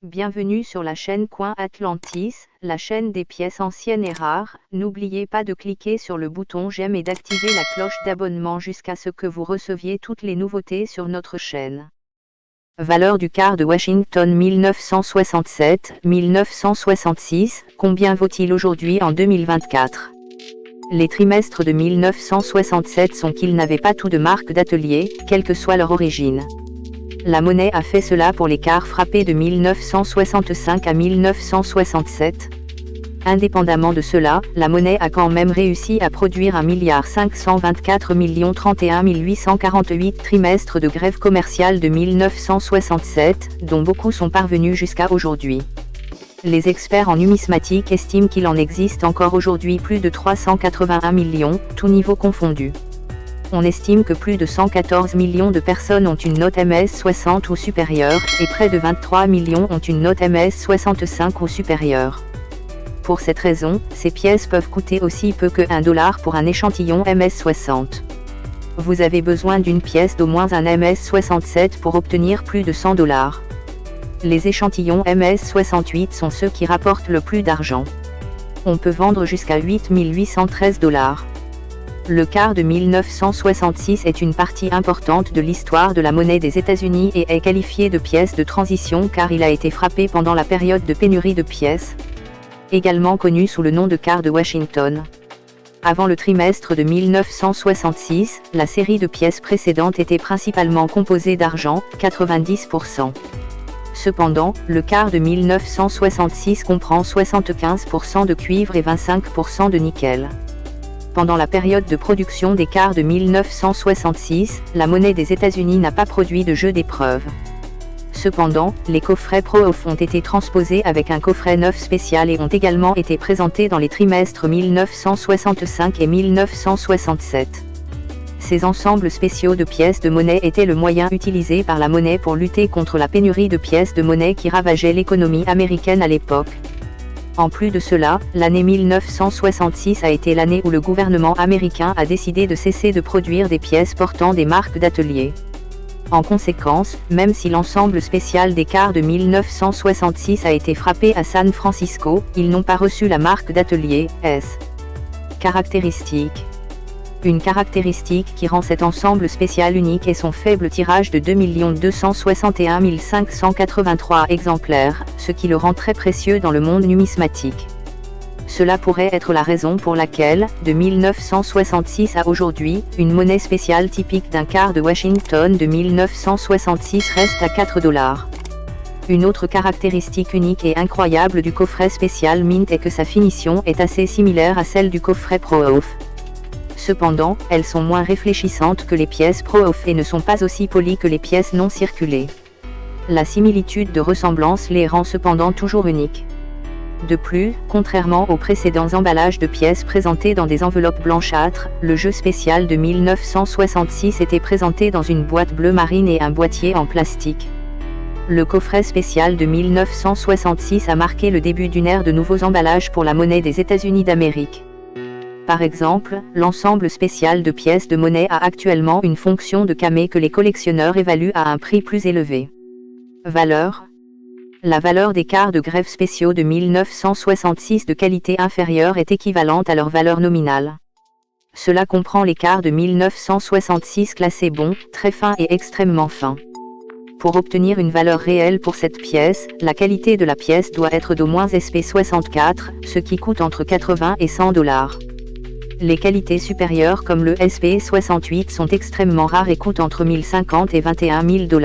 Bienvenue sur la chaîne Coin Atlantis, la chaîne des pièces anciennes et rares. N'oubliez pas de cliquer sur le bouton j'aime et d'activer la cloche d'abonnement jusqu'à ce que vous receviez toutes les nouveautés sur notre chaîne. Valeur du quart de Washington 1967-1966, combien vaut-il aujourd'hui en 2024? Les trimestres de 1967 sont qu'ils n'avaient pas tout de marque d'atelier, quelle que soit leur origine. La monnaie a fait cela pour les quarts frappés de 1965 à 1967. Indépendamment de cela, la monnaie a quand même réussi à produire 1,524 031 848 trimestres de grève commerciale de 1967, dont beaucoup sont parvenus jusqu'à aujourd'hui. Les experts en numismatique estiment qu'il en existe encore aujourd'hui plus de 381 millions, tous niveaux confondus. On estime que plus de 114 millions de personnes ont une note MS60 ou supérieure, et près de 23 millions ont une note MS65 ou supérieure. Pour cette raison, ces pièces peuvent coûter aussi peu que $1 pour un échantillon MS60. Vous avez besoin d'une pièce d'au moins un MS67 pour obtenir plus de $100. Les échantillons MS68 sont ceux qui rapportent le plus d'argent. On peut vendre jusqu'à $8 813. Le quart de 1966 est une partie importante de l'histoire de la monnaie des États-Unis et est qualifié de pièce de transition car il a été frappé pendant la période de pénurie de pièces, également connu sous le nom de quart de Washington. Avant le trimestre de 1966, la série de pièces précédentes était principalement composée d'argent, 90%. Cependant, le quart de 1966 comprend 75% de cuivre et 25% de nickel. Pendant la période de production des quarts de 1966, la monnaie des États-Unis n'a pas produit de jeu d'épreuve. Cependant, les coffrets Pro-Off ont été transposés avec un coffret neuf spécial et ont également été présentés dans les trimestres 1965 et 1967. Ces ensembles spéciaux de pièces de monnaie étaient le moyen utilisé par la monnaie pour lutter contre la pénurie de pièces de monnaie qui ravageait l'économie américaine à l'époque. En plus de cela, l'année 1966 a été l'année où le gouvernement américain a décidé de cesser de produire des pièces portant des marques d'atelier. En conséquence, même si l'ensemble spécial des quarts de 1966 a été frappé à San Francisco, ils n'ont pas reçu la marque d'atelier S. Caractéristique. Une caractéristique qui rend cet ensemble spécial unique est son faible tirage de 2 261 583 exemplaires, ce qui le rend très précieux dans le monde numismatique. Cela pourrait être la raison pour laquelle, de 1966 à aujourd'hui, une monnaie spéciale typique d'un quart de Washington de 1966 reste à $4. Une autre caractéristique unique et incroyable du coffret spécial Mint est que sa finition est assez similaire à celle du coffret Pro-Off. Cependant, elles sont moins réfléchissantes que les pièces Pro-Off et ne sont pas aussi polies que les pièces non circulées. La similitude de ressemblance les rend cependant toujours uniques. De plus, contrairement aux précédents emballages de pièces présentés dans des enveloppes blanchâtres, le jeu spécial de 1966 était présenté dans une boîte bleu marine et un boîtier en plastique. Le coffret spécial de 1966 a marqué le début d'une ère de nouveaux emballages pour la monnaie des États-Unis d'Amérique. Par exemple, l'ensemble spécial de pièces de monnaie a actuellement une fonction de camé que les collectionneurs évaluent à un prix plus élevé. Valeur. La valeur des quarts de grève spéciaux de 1966 de qualité inférieure est équivalente à leur valeur nominale. Cela comprend les quarts de 1966 classés bons, très fins et extrêmement fins. Pour obtenir une valeur réelle pour cette pièce, la qualité de la pièce doit être d'au moins SP64, ce qui coûte entre 80 et $100. Les qualités supérieures comme le SP68 sont extrêmement rares et coûtent entre 1050 et $21 000.